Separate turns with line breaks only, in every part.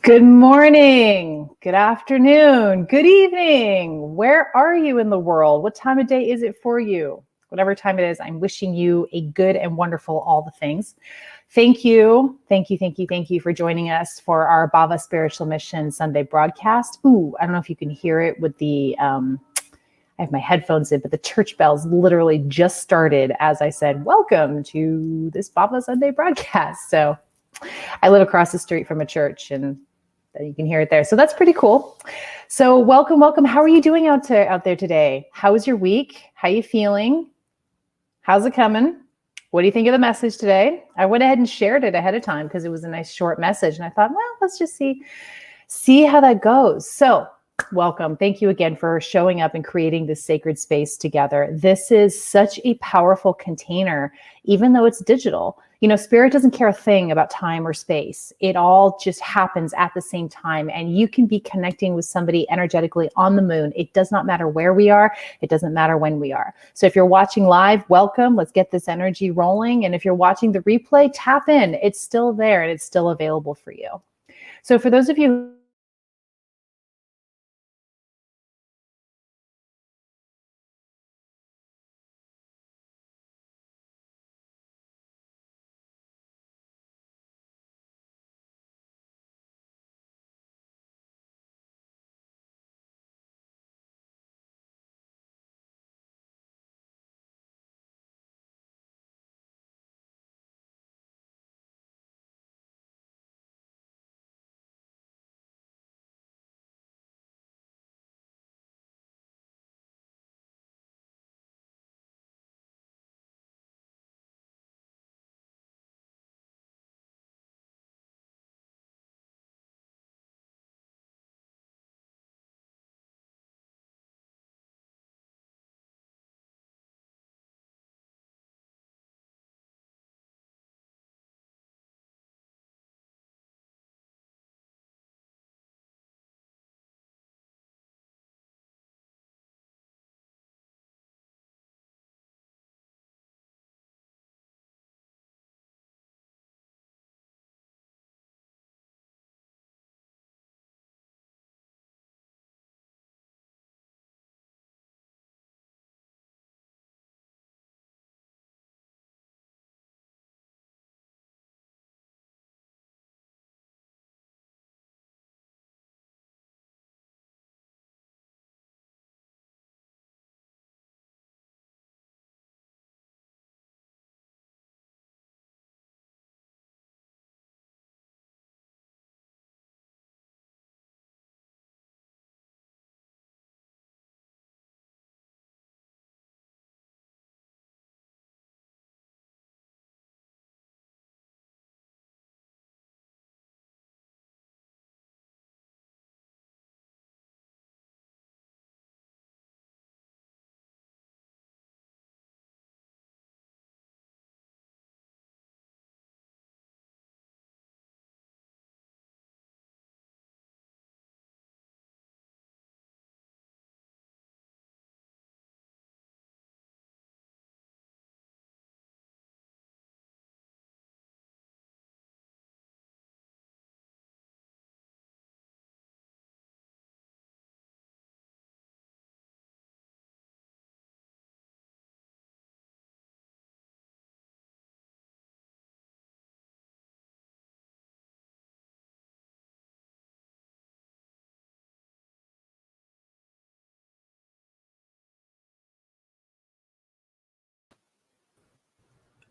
Good morning, good afternoon, good evening. Where are you in the world? What time of day is it for you? Whatever time it is, I'm wishing you a good and wonderful all the things. Thank you for joining us for our Bhava Spiritual Mission Sunday broadcast. Ooh, I don't know if you can hear it with the, I have my headphones in, but the church bells literally just started as I said, welcome to this Bhava Sunday broadcast. So I live across the street from a church and you can hear it there. So that's pretty cool. So welcome. How are you doing out there today? How was your week? How are you feeling? How's it coming? What do you think of the message today? I went ahead and shared it ahead of time because it was a nice short message. And I thought, well, let's just see how that goes. So welcome. Thank you again for showing up and creating this sacred space together. This is such a powerful container, even though it's digital. You know, spirit doesn't care a thing about time or space. It all just happens at the same time. And you can be connecting with somebody energetically on the moon. It does not matter where we are. It doesn't matter when we are. So if you're watching live, welcome. Let's get this energy rolling. And if you're watching the replay, tap in. It's still there and it's still available for you. So for those of you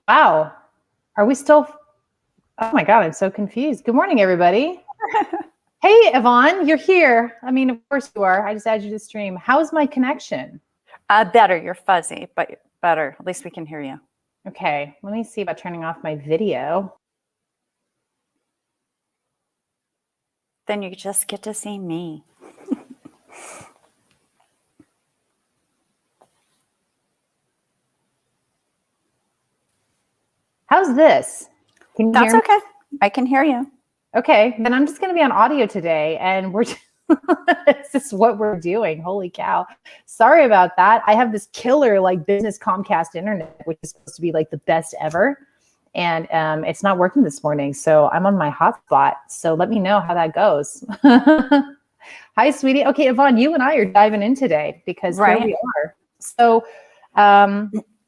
Wow. Are we still? Oh my God, I'm so confused. Good morning, everybody. Hey, Yvonne, you're here. I mean, of course you are. I just added you to the stream. How's my connection?
Better. You're fuzzy, but better. At least we can hear you.
Okay, let me see about turning off my video.
Then you just get to see me.
How's this? Can you
That's
hear me?
okay. I can hear you.
Okay, then I'm just going to be on audio today, and we're this is what we're doing. Holy cow! Sorry about that. I have this killer like business Comcast internet, which is supposed to be like the best ever, and it's not working this morning. So I'm on my hotspot. So let me know how that goes. Hi, sweetie. Okay, Yvonne, you and I are diving in today because here we are. So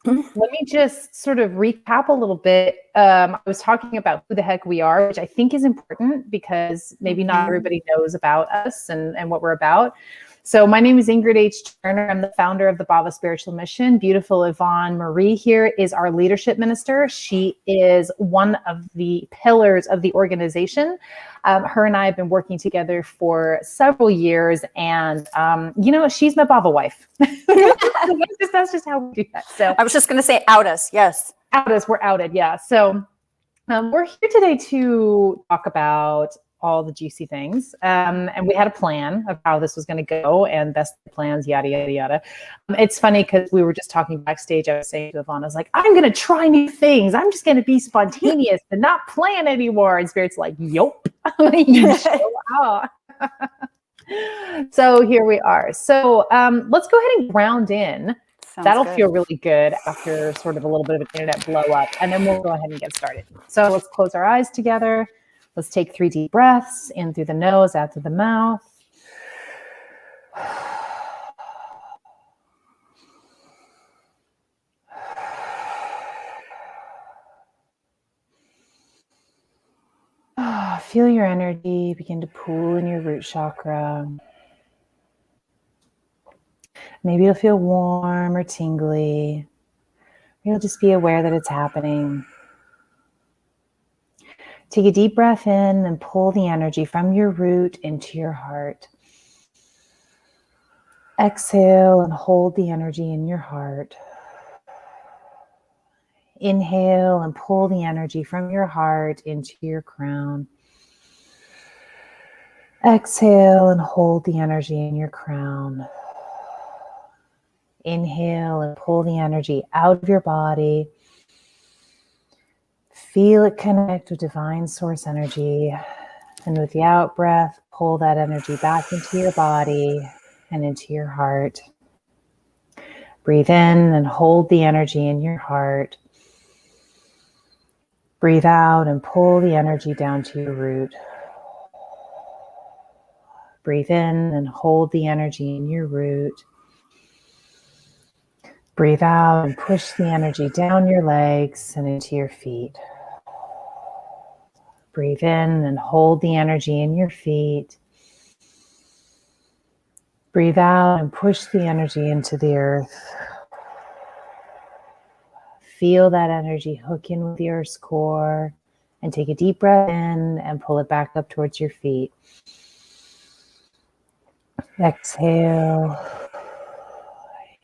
let me just sort of recap a little bit. I was talking about who the heck we are, which I think is important because maybe not everybody knows about us and what we're about. So my name is Ingrid H. Turner. I'm the founder of the Bhava Spiritual Mission. Beautiful Yvonne Marie here is our leadership minister. She is one of the pillars of the organization. Her and I have been working together for several years, and she's my Bhava wife. That's just how we do that. So
I was just going to say, out us. Yes.
Out us. We're outed. Yeah. So we're here today to talk about all the juicy things. And we had a plan of how this was going to go and best plans, yada, yada, yada. It's funny because we were just talking backstage. I was saying to Yvonne, I was like, I'm going to try new things. I'm just going to be spontaneous and not plan anymore. And Spirit's like, yup. You sure are. So here we are. So let's go ahead and ground in. That'll feel really good after sort of a little bit of an internet blow up. And then we'll go ahead and get started. So let's close our eyes together. Let's take 3 deep breaths in through the nose, out through the mouth. Feel your energy begin to pool in your root chakra. Maybe you'll feel warm or tingly. You'll just be aware that it's happening. Take a deep breath in and pull the energy from your root into your heart. Exhale and hold the energy in your heart. Inhale and pull the energy from your heart into your crown. Exhale and hold the energy in your crown. Inhale and pull the energy out of your body. Feel it connect with divine source energy. And with the out breath, pull that energy back into your body and into your heart. Breathe in and hold the energy in your heart. Breathe out and pull the energy down to your root. Breathe in and hold the energy in your root. Breathe out and push the energy down your legs and into your feet. Breathe in and hold the energy in your feet. Breathe out and push the energy into the earth. Feel that energy hook in with the earth's core and take a deep breath in and pull it back up towards your feet. Exhale.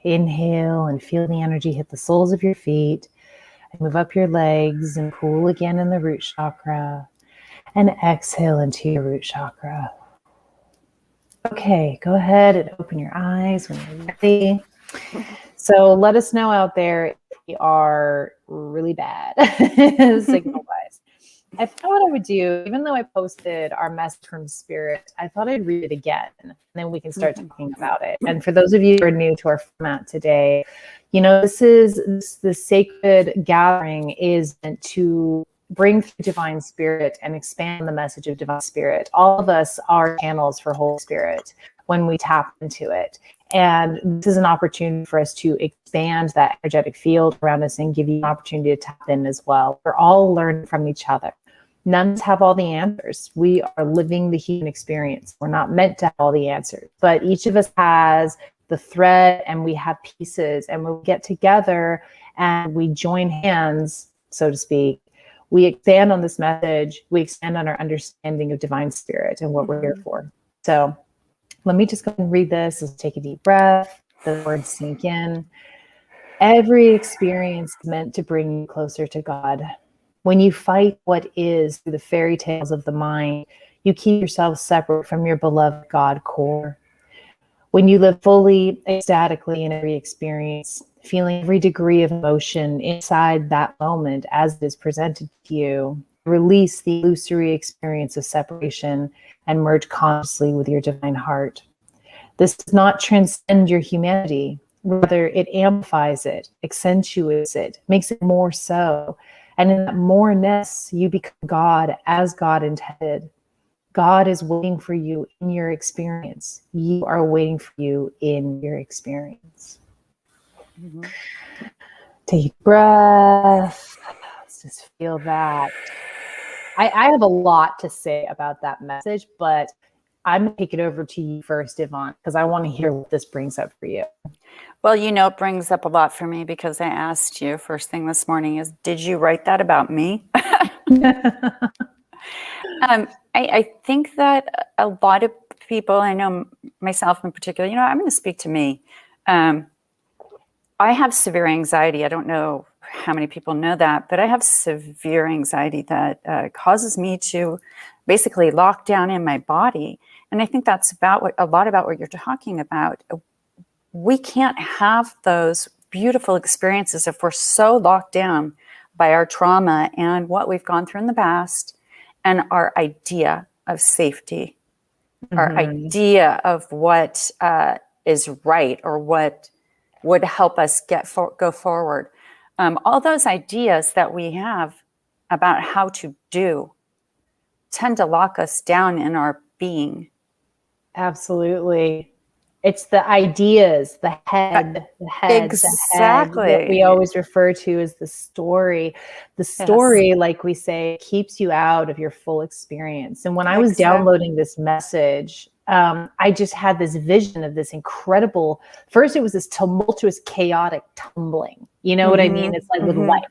Inhale and feel the energy hit the soles of your feet and move up your legs and pool again in the root chakra. And exhale into your root chakra. Okay, go ahead and open your eyes when you're ready. So let us know out there if we are really bad, signal-wise. I thought I would do, even though I posted our message from Spirit, I thought I'd read it again, and then we can start talking about it. And for those of you who are new to our format today, the sacred gathering is meant to bring through divine spirit and expand the message of divine spirit. All of us are channels for Holy Spirit when we tap into it. And this is an opportunity for us to expand that energetic field around us and give you an opportunity to tap in as well. We're all learning from each other. None of us have all the answers. We are living the human experience. We're not meant to have all the answers, but each of us has the thread and we have pieces, and when we get together and we join hands, so to speak, we expand on this message, we expand on our understanding of divine spirit and what we're here for. So let me just go and read this. Let's take a deep breath. The words sink in. Every experience is meant to bring you closer to God. When you fight what is through the fairy tales of the mind, you keep yourself separate from your beloved God core. When you live fully, ecstatically in every experience, feeling every degree of emotion inside that moment as it is presented to you, release the illusory experience of separation and merge consciously with your divine heart. This does not transcend your humanity. Rather, it amplifies it, accentuates it, makes it more so, And in that more-ness, you become God as God intended. God is waiting for you in your experience. You are waiting for you in your experience. Mm-hmm. Take a breath. Let's just feel that. I have a lot to say about that message, but I'm going to take it over to you first, Yvonne, because I want to hear what this brings up for you.
Well, it brings up a lot for me because I asked you first thing this morning is, did you write that about me? I think that a lot of people, I know myself in particular, I'm going to speak to me. I have severe anxiety. I don't know how many people know that, but I have severe anxiety that causes me to basically lock down in my body. And I think that's a lot about what you're talking about. We can't have those beautiful experiences if we're so locked down by our trauma and what we've gone through in the past and our idea of safety, our idea of what is right or what would help us go forward. All those ideas that we have about how to do tend to lock us down in our being.
Absolutely. It's the ideas, the head,
exactly.
The head, what we always refer to as the story. The story, yes, like we say, keeps you out of your full experience. And when I was downloading this message, I just had this vision of this incredible, first it was this tumultuous, chaotic tumbling. You know what I mean? It's like with life,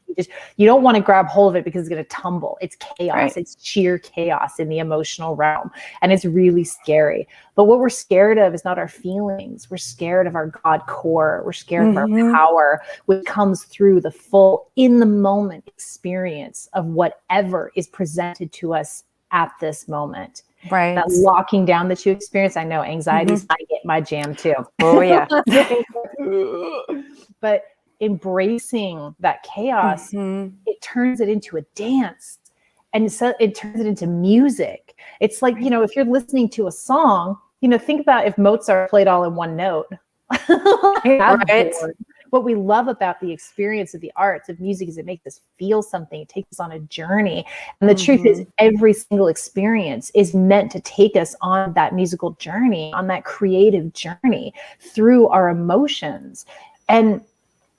you don't want to grab hold of it because it's going to tumble. It's chaos. Right. It's sheer chaos in the emotional realm. And it's really scary. But what we're scared of is not our feelings. We're scared of our God core. We're scared of our power, which comes through the full in the moment experience of whatever is presented to us at this moment.
Right.
That locking down that you experience. I know anxiety's my jam too.
Oh yeah.
But embracing that chaos, it turns it into a dance. And so it turns it into music. It's like, if you're listening to a song, think about if Mozart played all in one note. Right. What we love about the experience of the arts of music is it makes us feel something. It takes us on a journey. And the truth is every single experience is meant to take us on that musical journey, on that creative journey through our emotions. And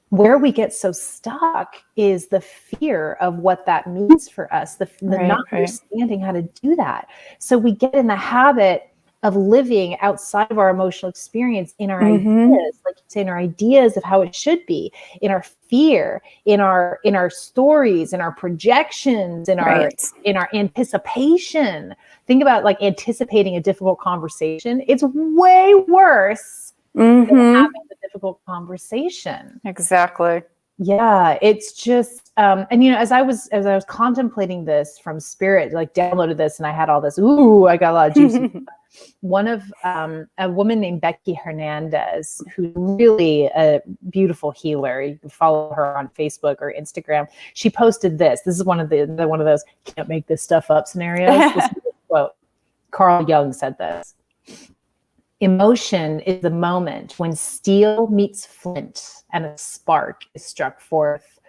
where we get so stuck is the fear of what that means for us, the not understanding how to do that. So we get in the habit of living outside of our emotional experience in our ideas, like you say, in our ideas of how it should be, in our fear, in our stories, in our projections, in our anticipation. Think about like anticipating a difficult conversation. It's way worse than having the difficult conversation.
Exactly.
Yeah, it's just, and as I was contemplating this from spirit, like downloaded this and I had all this, I got a lot of juicy. One of a woman named Becky Hernandez, who's really a beautiful healer. You can follow her on Facebook or Instagram. She posted this. This is one of those can't make this stuff up scenarios. This is a quote. Carl Jung said this. Emotion is the moment when steel meets flint and a spark is struck forth.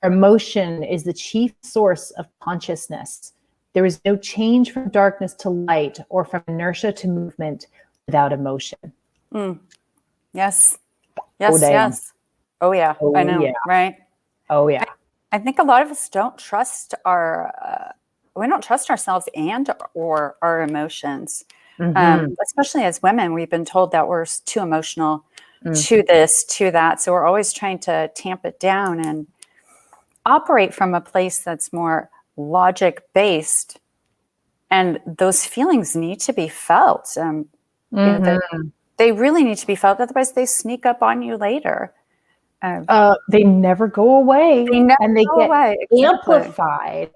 Emotion is the chief source of consciousness. There is no change from darkness to light or from inertia to movement without emotion.
Yes. Yes. Oh yeah.
Oh,
I know.
Yeah.
Right.
Oh yeah.
I think a lot of us don't trust we don't trust ourselves or our emotions. Especially as women, we've been told that we're too emotional to this, to that. So we're always trying to tamp it down and operate from a place that's more logic based. And those feelings need to be felt. They really need to be felt. Otherwise, they sneak up on you later.
They never go away. They get amplified.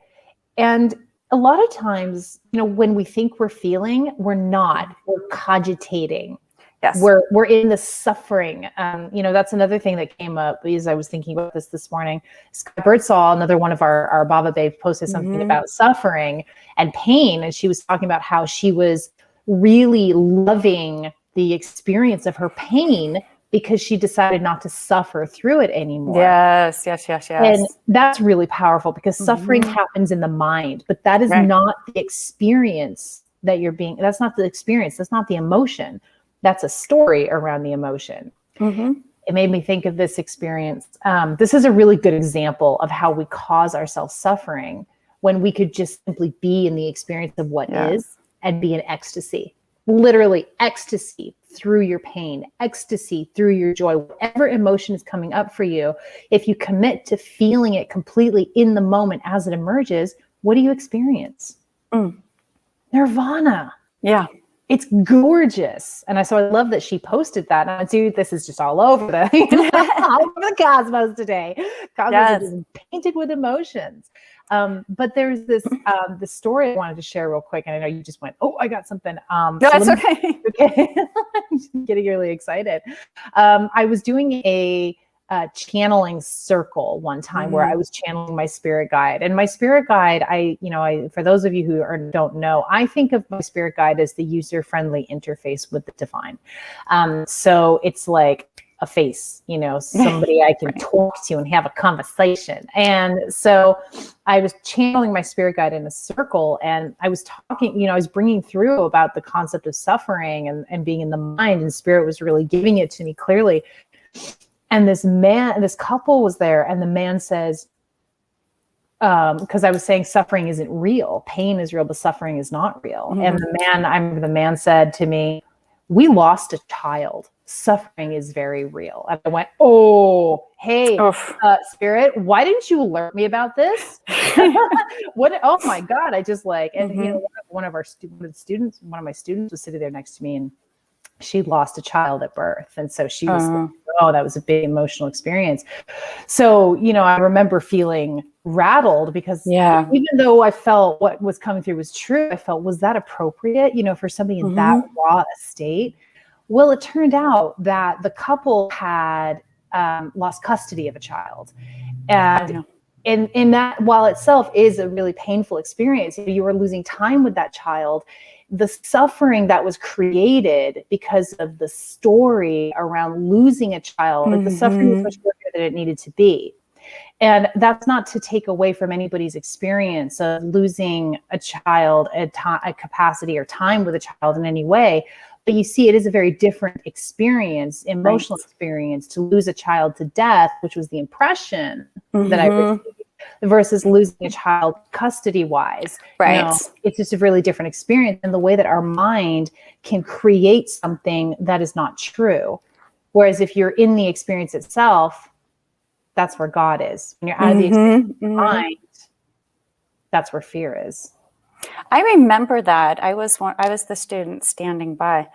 And a lot of times, when we think we're feeling, we're not. We're cogitating.
Yes.
We're in the suffering. That's another thing that came up as I was thinking about this morning. Sky Birdsall, another one of our Bhava babe, posted something about suffering and pain. And she was talking about how she was really loving the experience of her pain because she decided not to suffer through it anymore.
Yes.
And that's really powerful, because suffering happens in the mind, but that is not the experience that that's not the experience. That's not the emotion. That's a story around the emotion. It made me think of this experience. This is a really good example of how we cause ourselves suffering when we could just simply be in the experience of what is and be in ecstasy. Literally ecstasy through your pain, ecstasy through your joy, whatever emotion is coming up for you. If you commit to feeling it completely in the moment as it emerges, what do you experience? Nirvana.
Yeah.
It's gorgeous. And so I love that she posted that. And dude, this is just all over the, all over the cosmos today. Cosmos is just painted with emotions. But there's this the story I wanted to share real quick. And I know you just went, oh, I got something.
No, that's okay.
Okay. I'm getting really excited. I was doing a channeling circle one time where I was channeling my spirit guide. And my spirit guide, for those of you who don't know, I think of my spirit guide as the user-friendly interface with the divine. So it's like a face, somebody I can talk to and have a conversation. And so I was channeling my spirit guide in a circle, and I was talking, I was bringing through about the concept of suffering and being in the mind, and spirit was really giving it to me clearly. And this couple was there, and the man says, because I was saying suffering isn't real, pain is real, but suffering is not real. And the man said to me, we lost a child. Suffering is very real. And I went, oh, hey, spirit, why didn't you alert me about this? Oh my God. I just and one of my students was sitting there next to me, and she lost a child at birth. And so she was that was a big emotional experience. So, I remember feeling rattled, because even though I felt what was coming through was true, I felt, was that appropriate, for somebody in that raw state? Well, it turned out that the couple had lost custody of a child. And in that, while itself is a really painful experience, you were losing time with that child. The suffering that was created because of the story around losing a child, the suffering was much greater than it needed to be. And that's not to take away from anybody's experience of losing a child, a capacity or time with a child in any way. But you see, it is a very different experience, emotional experience, to lose a child to death, which was the impression that I received, versus losing a child custody-wise. It's just a really different experience, and the way that our mind can create something that is not true. Whereas if you're in the experience itself, that's where God is. When you're out of the experience of the mind, that's where fear is.
I remember that. I was the student standing by.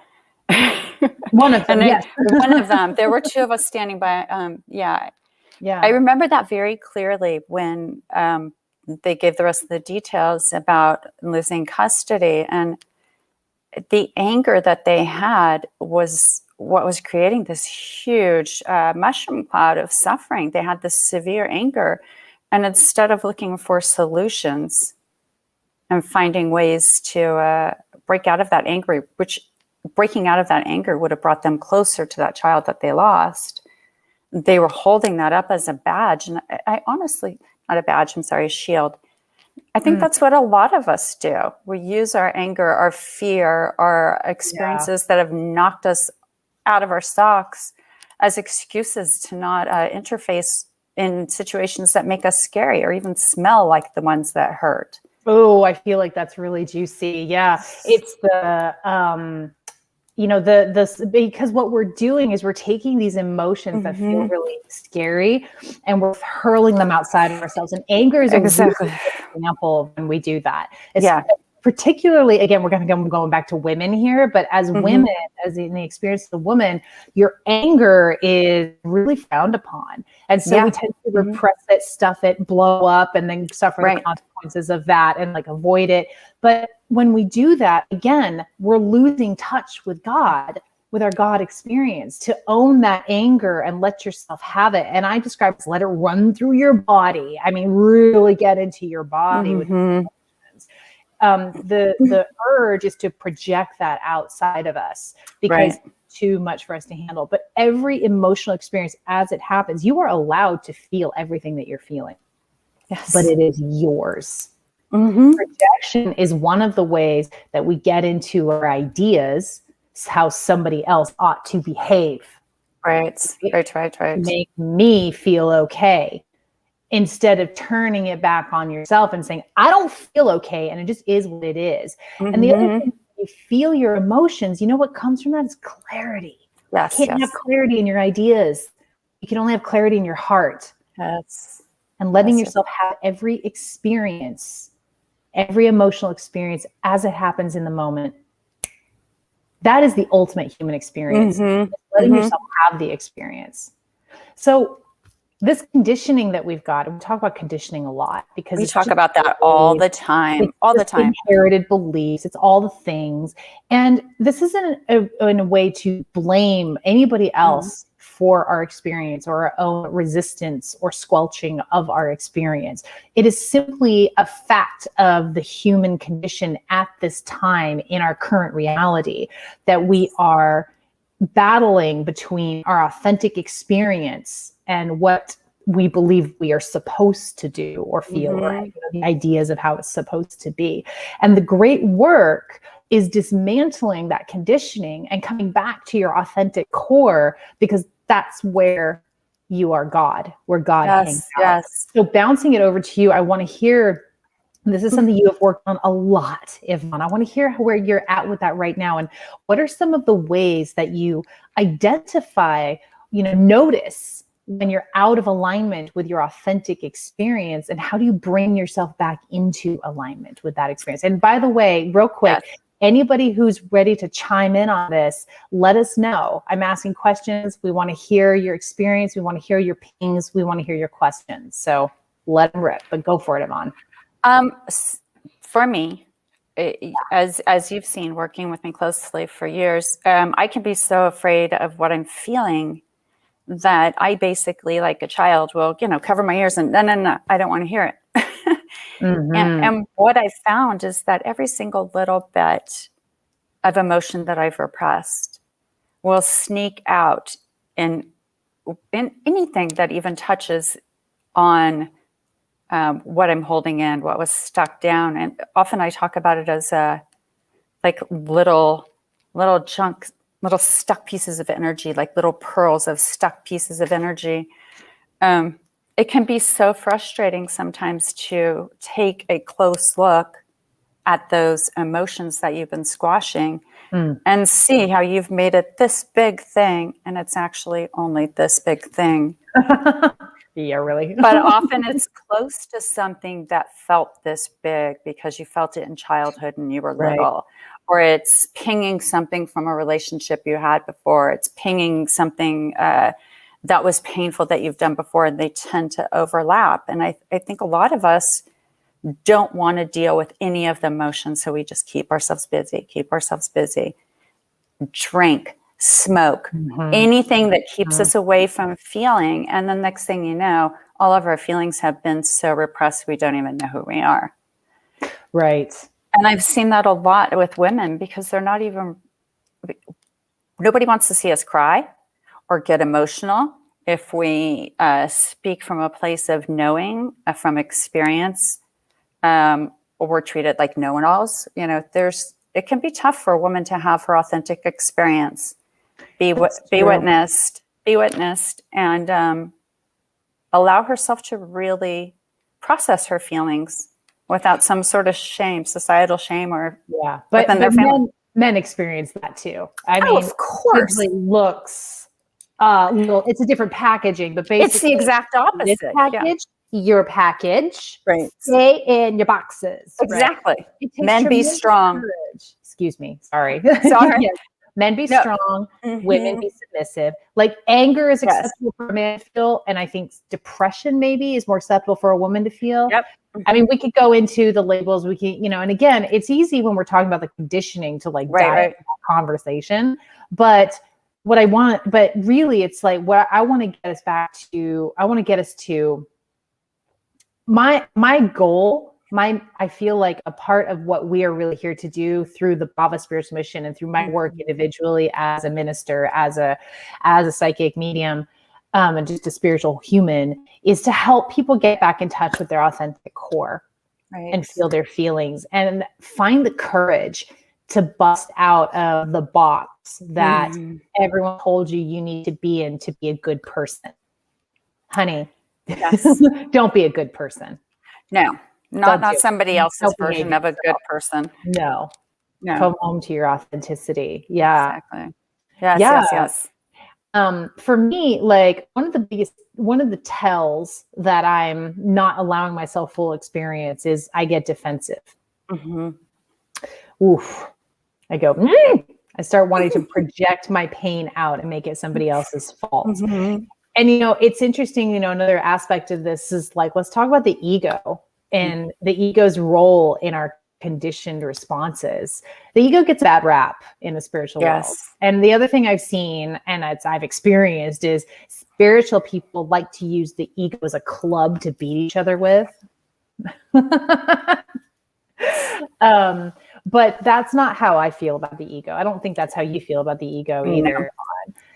One of them, yes.
One of them. There were two of us standing by. I remember that very clearly when they gave the rest of the details about losing custody. And the anger that they had was what was creating this huge mushroom cloud of suffering. They had this severe anger. And instead of looking for solutions and finding ways to break out of that anger, which breaking out of that anger would have brought them closer to that child that they lost, they were holding that up as a badge. And I honestly, not a badge, I'm sorry, a shield. I think that's what a lot of us do. We use our anger, our fear, our experiences that have knocked us out of our socks as excuses to not interface in situations that make us scary or even smell like the ones that hurt.
Oh, I feel like that's really juicy. Yeah. It's the, because what we're doing is we're taking these emotions that feel really scary and we're hurling them outside of ourselves. And anger is a really good example of when we do that. Particularly, again, we're going back to women here, but as women, as in the experience of the woman, your anger is really frowned upon. And so we tend to repress it, stuff it, blow up, and then suffer the consequences of that and avoid it. But when we do that, again, we're losing touch with God, with our God experience. To own that anger and let yourself have it. And I describe it as let it run through your body. I mean, really get into your body with the urge is to project that outside of us, because too much for us to handle. But every emotional experience as it happens, you are allowed to feel everything that you're feeling.
Yes.
But it is yours.
Mm-hmm.
Projection is one of the ways that we get into our ideas, how somebody else ought to behave.
Right.
To make me feel okay, instead of turning it back on yourself and saying, I don't feel okay, and it just is what it is.
Mm-hmm.
And the other thing, you feel your emotions, you know what comes from that is clarity.
Yes.
You can't have clarity in your ideas. You can only have clarity in your heart.
Yes.
And letting yourself have every experience, every emotional experience as it happens in the moment. That is the ultimate human experience.
Mm-hmm.
Letting yourself have the experience. So this conditioning that we've got, and we talk about conditioning a lot because
we talk about that all the time,
inherited beliefs, it's all the things. And this isn't in a way to blame anybody else for our experience or our own resistance or squelching of our experience. It is simply a fact of the human condition at this time in our current reality, that we are battling between our authentic experience and what we believe we are supposed to do or feel, or the ideas of how it's supposed to be. And the great work is dismantling that conditioning and coming back to your authentic core, because that's where you are God, where God hangs out.
Yes.
So bouncing it over to you, I want to hear, this is something you have worked on a lot, Yvonne. I want to hear where you're at with that right now. And what are some of the ways that you identify, notice when you're out of alignment with your authentic experience, and how do you bring yourself back into alignment with that experience? And by the way, real quick, anybody who's ready to chime in on this, let us know. I'm asking questions. We want to hear your experience. We want to hear your pings. We want to hear your questions. So let them rip, but go for it, Yvonne.
For me, as you've seen working with me closely for years, I can be so afraid of what I'm feeling that I basically, like a child, will, cover my ears and no, I don't want to hear it. And what I found is that every single little bit of emotion that I've repressed will sneak out in anything that even touches on what I'm holding in, what was stuck down. And often I talk about it as like little chunks, little stuck pieces of energy, like little pearls of stuck pieces of energy. It can be so frustrating sometimes to take a close look at those emotions that you've been squashing and see how you've made it this big thing, and it's actually only this big thing.
Yeah, really.
But often it's close to something that felt this big because you felt it in childhood and you were little. Or it's pinging something from a relationship you had before. It's pinging something that was painful that you've done before, and they tend to overlap. And I think a lot of us don't want to deal with any of the emotions, so we just keep ourselves busy. Drink, smoke, anything that keeps us away from feeling. And the next thing you know, all of our feelings have been so repressed, we don't even know who we are.
Right.
And I've seen that a lot with women, because nobody wants to see us cry or get emotional. If we speak from a place of knowing, from experience, or we're treated like know-it-alls, it can be tough for a woman to have her authentic experience, be witnessed, and allow herself to really process her feelings without some sort of shame, societal shame, or
but men experience that too. I mean,
of course,
it looks it's a different packaging, but basically
it's the exact opposite.
This package, your package,
right?
Stay in your boxes.
Exactly.
Right?
Men be strong.
Courage. Excuse me. Sorry.
Sorry.
Yes. Men be strong. Women be submissive. Like anger is acceptable for a man to feel, and I think depression maybe is more acceptable for a woman to feel.
Yep.
I mean, we could go into the labels. We can, and again, it's easy when we're talking about the conditioning to like dive into conversation. But but really, it's like what I want to get us back to. I want to get us to my goal I feel like a part of what we are really here to do through the Bhava spiritual mission and through my work individually as a minister, as a psychic medium, and just a spiritual human, is to help people get back in touch with their authentic core and feel their feelings and find the courage to bust out of the box that everyone told you need to be in to be a good person. Honey, don't be a good person.
No, not somebody else's version of a good person.
No. Come home to your authenticity. Yeah.
Exactly. Yes.
For me, like one of the tells that I'm not allowing myself full experience is I get defensive. Oof. I go, I start wanting to project my pain out and make it somebody else's fault. And, it's interesting, another aspect of this is like, let's talk about the ego and the ego's role in our conditioned responses. The ego gets a bad rap in the spiritual world. And the other thing I've seen and I've experienced is spiritual people like to use the ego as a club to beat each other with. But that's not how I feel about the ego. I don't think that's how you feel about the ego either.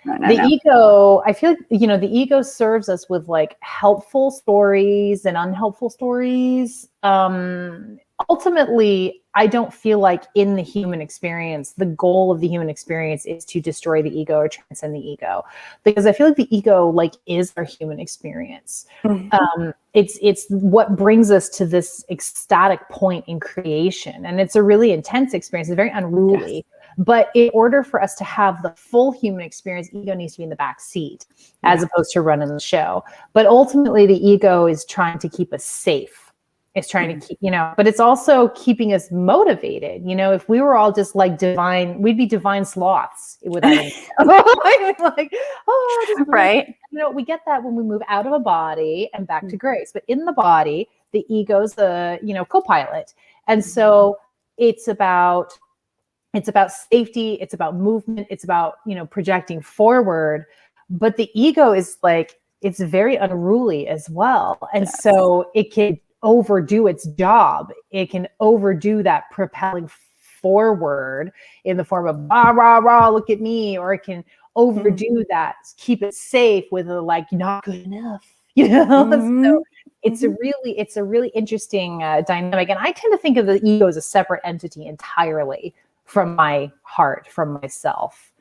No. Ego, I feel like, the ego serves us with like helpful stories and unhelpful stories. Ultimately, I don't feel like in the human experience, the goal of the human experience is to destroy the ego or transcend the ego, because I feel like the ego like is our human experience. It's what brings us to this ecstatic point in creation. And it's a really intense experience. It's very unruly. But in order for us to have the full human experience, ego needs to be in the back seat as opposed to running the show. But ultimately, the ego is trying to keep us safe. It's trying to keep, but it's also keeping us motivated. If we were all just like divine, we'd be divine sloths without
right.
We get that when we move out of a body and back to grace. But in the body, the ego's the, co-pilot. And so it's about safety. It's about movement. It's about, projecting forward. But the ego is like, it's very unruly as well. And so it can overdo its job. It can overdo that propelling forward in the form of rah, rah, rah, look at me. Or it can overdo that, keep it safe with a like, not good enough. So it's a really interesting dynamic. And I tend to think of the ego as a separate entity entirely from my heart, from myself.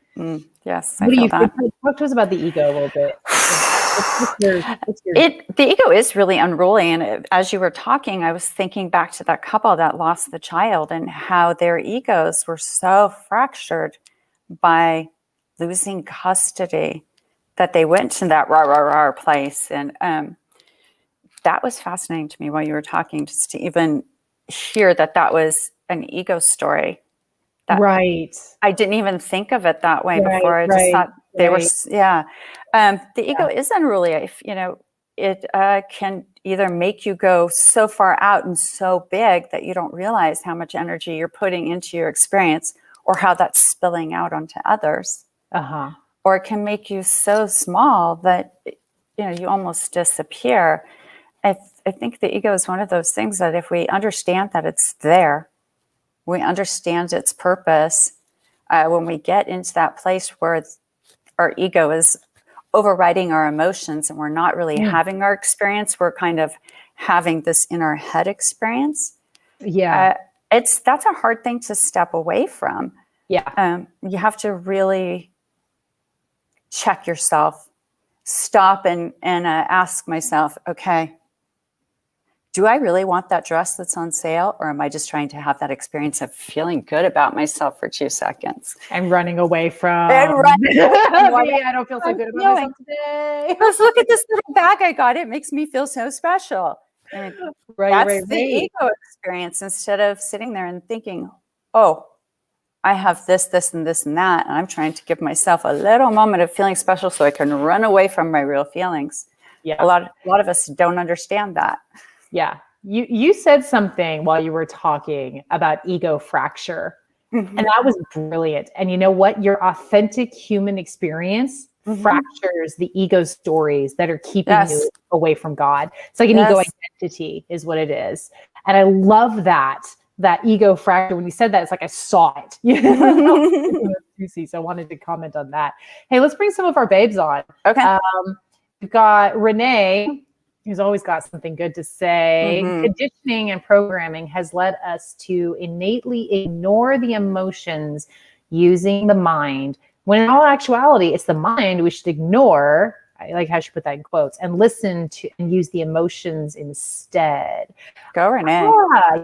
Yes,
I feel that. Talk to us about the ego a little bit.
The ego is really unruly. And as you were talking, I was thinking back to that couple that lost the child and how their egos were so fractured by losing custody that they went to that rah, rah, rah place. And that was fascinating to me while you were talking, just to even hear that was an ego story.
Right.
I didn't even think of it that way before. I just thought they were, the ego is unruly. It can either make you go so far out and so big that you don't realize how much energy you're putting into your experience or how that's spilling out onto others. Or it can make you so small that, you almost disappear. I think the ego is one of those things that if we understand that it's there, we understand its purpose, when we get into that place where our ego is overriding our emotions and we're not really having our experience, we're kind of having this in our head experience. That's a hard thing to step away from. You have to really check yourself, stop and ask myself, okay, do I really want that dress that's on sale? Or am I just trying to have that experience of feeling good about myself for 2 seconds?
I'm running away from. I don't feel so good about myself today.
Let's look at this little bag I got. It makes me feel so special. And that's the ego experience, instead of sitting there and thinking, oh, I have this, this, and this, and that. And I'm trying to give myself a little moment of feeling special so I can run away from my real feelings. A lot of us don't understand that.
Yeah. You said something while you were talking about ego fracture, and that was brilliant. And you know what? Your authentic human experience fractures the ego stories that are keeping you away from God. It's like an ego identity is what it is. And I love that ego fracture. When you said that, it's like I saw it. You know? Juicy. So I wanted to comment on that. Hey, let's bring some of our babes on.
Okay.
We've got Renee, who's always got something good to say. Conditioning and programming has led us to innately ignore the emotions using the mind, when in all actuality, it's the mind we should ignore. I like how she put that in quotes, and listen to and use the emotions instead.
Go, Renee.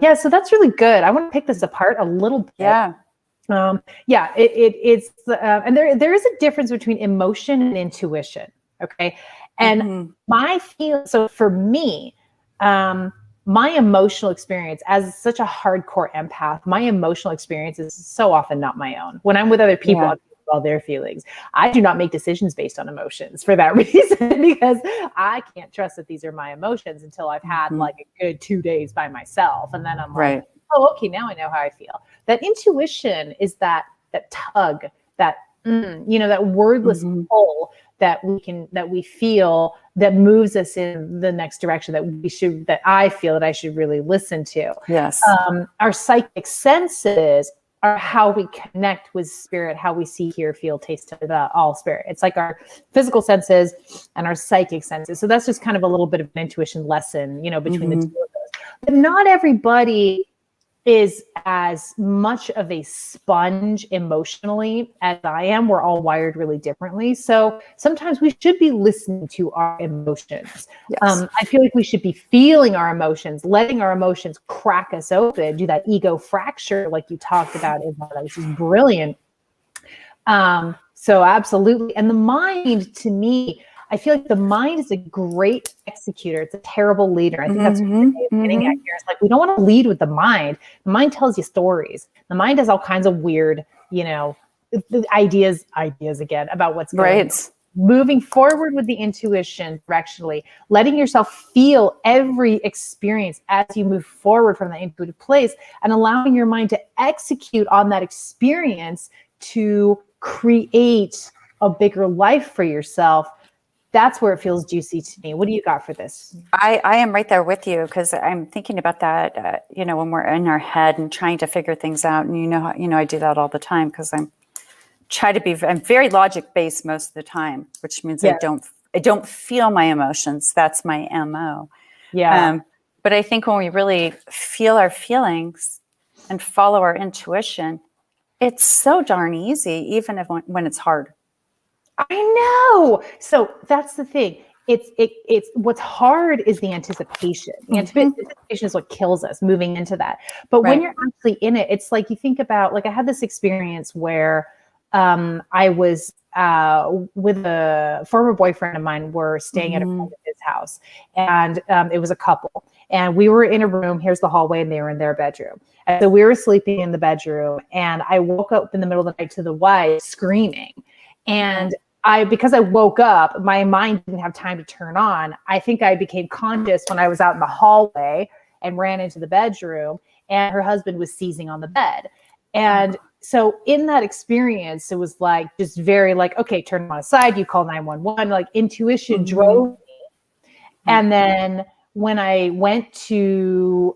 Yeah, so that's really good. I want to pick this apart a little bit.
Yeah.
It's and there is a difference between emotion and intuition. Okay. And so for me, my emotional experience as such a hardcore empath, my emotional experience is so often not my own. When I'm with other people, I'm thinking about their feelings. I do not make decisions based on emotions for that reason, because I can't trust that these are my emotions until I've had like a good 2 days by myself. And then I'm like, oh, okay, now I know how I feel. That intuition is that tug, that, that wordless pull that we feel, that moves us in the next direction that I feel that I should really listen to.
Yes.
Our psychic senses are how we connect with spirit, how we see, hear, feel, taste, all spirit. It's like our physical senses and our psychic senses. So that's just kind of a little bit of an intuition lesson, between the two of those. But not everybody is as much of a sponge emotionally as I am. We're all wired really differently. So sometimes we should be listening to our emotions. Yes. I feel like we should be feeling our emotions, letting our emotions crack us open, do that ego fracture like you talked about, Yvonne, which is brilliant. So absolutely. And the mind, to me, I feel like the mind is a great executor. It's a terrible leader. I think that's what you're getting at here. It's like, we don't want to lead with the mind. The mind tells you stories. The mind has all kinds of weird, ideas again about what's going on. Moving forward with the intuition directionally, letting yourself feel every experience as you move forward from that intuitive place, and allowing your mind to execute on that experience to create a bigger life for yourself. That's where it feels juicy to me. What do you got for this?
I am right there with you, because I'm thinking about that, when we're in our head and trying to figure things out. And I do that all the time, because I'm very logic based most of the time, which means I don't feel my emotions. That's my MO. Yeah. But I think when we really feel our feelings and follow our intuition, it's so darn easy, even when it's hard.
I know. So that's the thing. It's what's hard is the anticipation. The anticipation is what kills us moving into that. But when you're actually in it, it's like, you think about, like, I had this experience where I was with a former boyfriend of mine. We're staying at a friend of his house, and it was a couple. And we were in a room, here's the hallway, and they were in their bedroom. And so we were sleeping in the bedroom, and I woke up in the middle of the night to the wife screaming. And because I woke up, my mind didn't have time to turn on. I think I became conscious when I was out in the hallway and ran into the bedroom, and her husband was seizing on the bed. And so in that experience, it was like, just very like, okay, turn him on his side, you call 911, like intuition drove me. And then when I went to,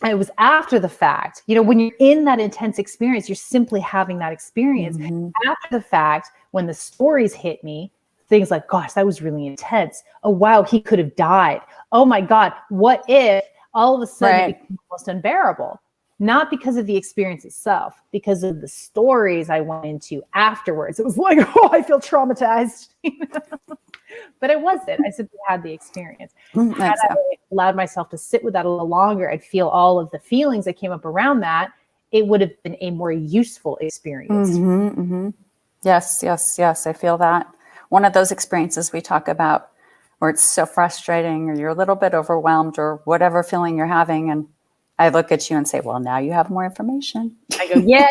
it was after the fact, when you're in that intense experience, you're simply having that experience. After the fact, when the stories hit me, things like, gosh, that was really intense. Oh, wow, he could have died. Oh my God, what if all of a sudden it became almost unbearable? Not because of the experience itself, because of the stories I went into afterwards. It was like, oh, I feel traumatized. But it wasn't. I simply had the experience. Had I allowed myself to sit with that a little longer and feel all of the feelings that came up around that, it would have been a more useful experience.
Yes. I feel that. One of those experiences we talk about where it's so frustrating, or you're a little bit overwhelmed, or whatever feeling you're having. And I look at you and say, well, now you have more information.
I go, yeah.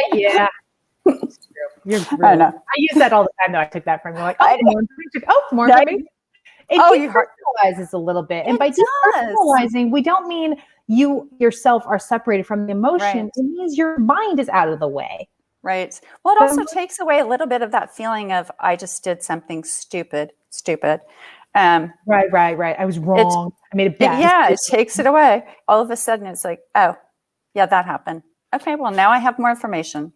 It's true. You're true. I know. I use that all the time, though. I took that from you. Like, more information. It depersonalizes a little bit. And by depersonalizing, we don't mean you yourself are separated from the emotion. It means your mind is out of the way.
Right. Well, it also takes away a little bit of that feeling of, I just did something stupid.
Right. I was wrong. I made a bad
it takes it away. All of a sudden it's like, oh, yeah, that happened. Okay, well, now I have more information.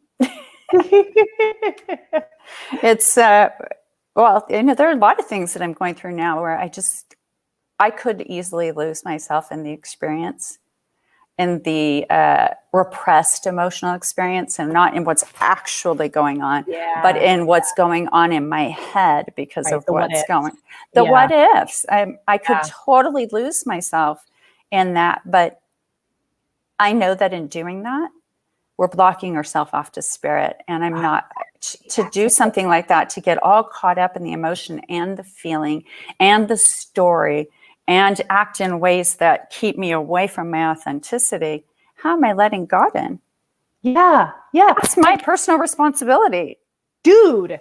It's, well, there are a lot of things that I'm going through now where I could easily lose myself in the experience, in the repressed emotional experience, and not in what's actually going on, but in what's going on in my head because of what's going. The what ifs. I could totally lose myself in that, but I know that in doing that, we're blocking ourselves off to spirit. And I'm not to do something like that, to get all caught up in the emotion and the feeling and the story and act in ways that keep me away from my authenticity. How am I letting God in?
Yeah.
That's my personal responsibility.
Dude.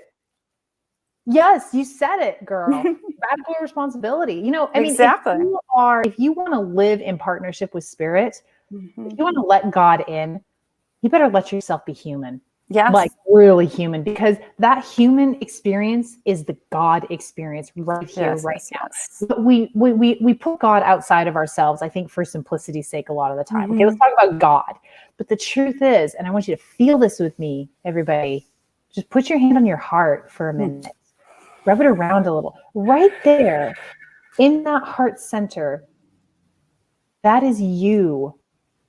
Yes, you said it, girl. Radical responsibility. You know, I mean, if you want to live in partnership with spirit, if you want to let God in, you better let yourself be human.
Yes.
Like really human, because that human experience is the God experience right here, now. But we put God outside of ourselves, I think, for simplicity's sake a lot of the time. Okay, let's talk about God. But the truth is, and I want you to feel this with me, everybody, just put your hand on your heart for a minute. Rub it around a little. Right there, in that heart center, that is you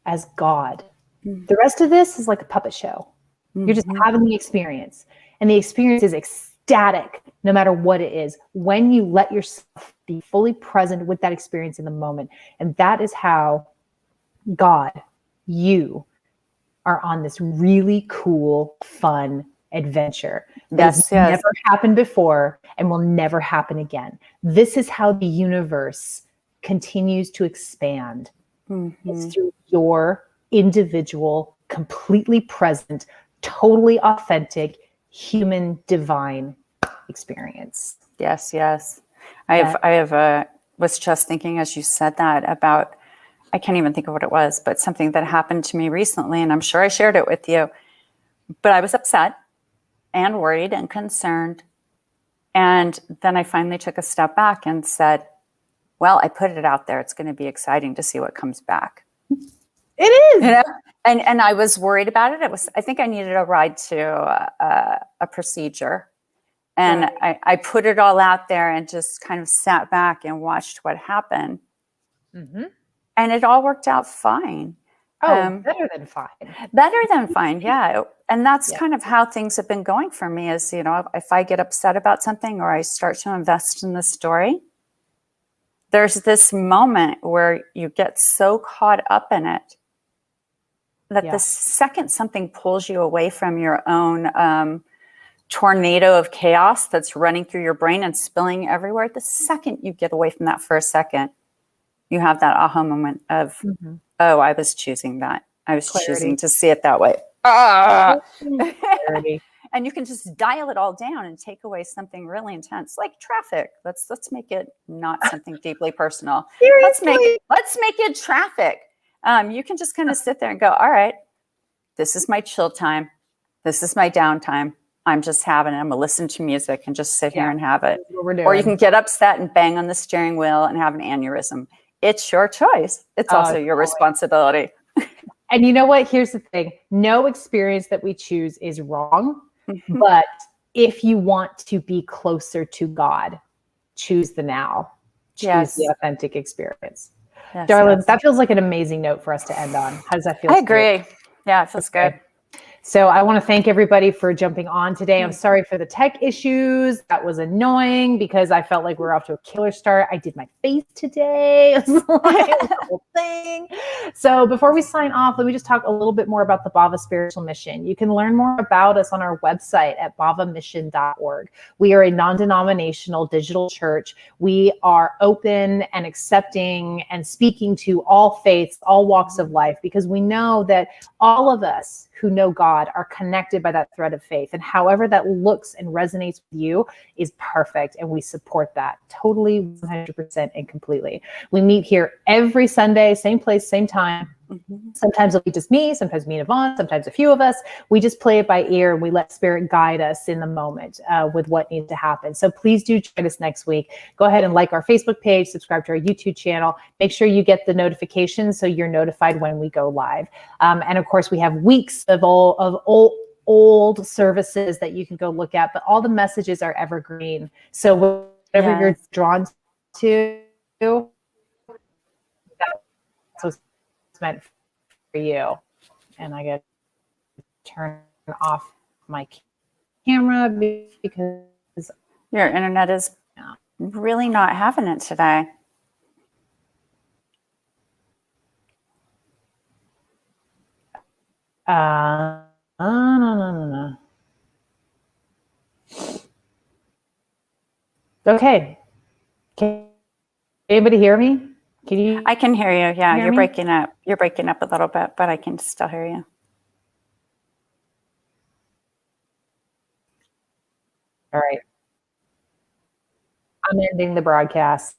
as God. The rest of this is like a puppet show. You're just having the experience. And the experience is ecstatic, no matter what it is, when you let yourself be fully present with that experience in the moment. And that is how God, you are on this really cool, fun adventure that has never happened before and will never happen again. This is how the universe continues to expand. It's through your individual, completely present, totally authentic, human, divine experience.
Yes. I was just thinking as you said that about, I can't even think of what it was, but something that happened to me recently, and I'm sure I shared it with you, but I was upset and worried and concerned. And then I finally took a step back and said, well, I put it out there. It's going to be exciting to see what comes back.
It is.
You know? And I was worried about it. I think I needed a ride to a procedure. And I put it all out there and just kind of sat back and watched what happened. And it all worked out fine.
Better than fine.
Better than fine, yeah. And that's kind of how things have been going for me is, you know, if I get upset about something or I start to invest in the story, there's this moment where you get so caught up in it that the second something pulls you away from your own tornado of chaos that's running through your brain and spilling everywhere, the second you get away from that for a second, you have that aha moment of, oh, I was choosing that. I was choosing to see it that way. And you can just dial it all down and take away something really intense, like traffic. Let's make it not something deeply personal. Let's make it traffic. You can just kind of sit there and go, all right, this is my chill time. This is my downtime. I'm just having it. I'm gonna listen to music and just sit here and have it. Or you can get upset and bang on the steering wheel and have an aneurysm. It's your choice. It's also your responsibility.
And you know what? Here's the thing. No experience that we choose is wrong. But if you want to be closer to God, choose the now. Choose the authentic experience. Darling, that feels like an amazing note for us to end on. How does that feel?
I agree. Yeah, it feels good.
So I want to thank everybody for jumping on today. I'm sorry for the tech issues. That was annoying because I felt like we were off to a killer start. I did my face today. It was like the whole thing. So before we sign off, let me just talk a little bit more about the Bhava Spiritual Mission. You can learn more about us on our website at bhavamission.org. We are a non-denominational digital church. We are open and accepting and speaking to all faiths, all walks of life, because we know that all of us who know God are connected by that thread of faith. And however that looks and resonates with you is perfect. And we support that totally, 100% and completely. We meet here every Sunday, same place, same time, Sometimes it'll be just me, sometimes me and Yvonne, sometimes a few of us. We just play it by ear and we let spirit guide us in the moment with what needs to happen. So please do join us next week. Go ahead and like our Facebook page, subscribe to our YouTube channel. Make sure you get the notifications so you're notified when we go live. And of course, we have weeks of old services that you can go look at, but all the messages are evergreen. So whatever you're drawn to, that's what's meant for you. And I get to turn off my camera because
your internet is really not having it today.
No. Okay. Can anybody hear me? Can you?
I can hear you. Yeah, you're breaking up. You're breaking up a little bit, but I can still hear you.
All right. I'm ending the broadcast.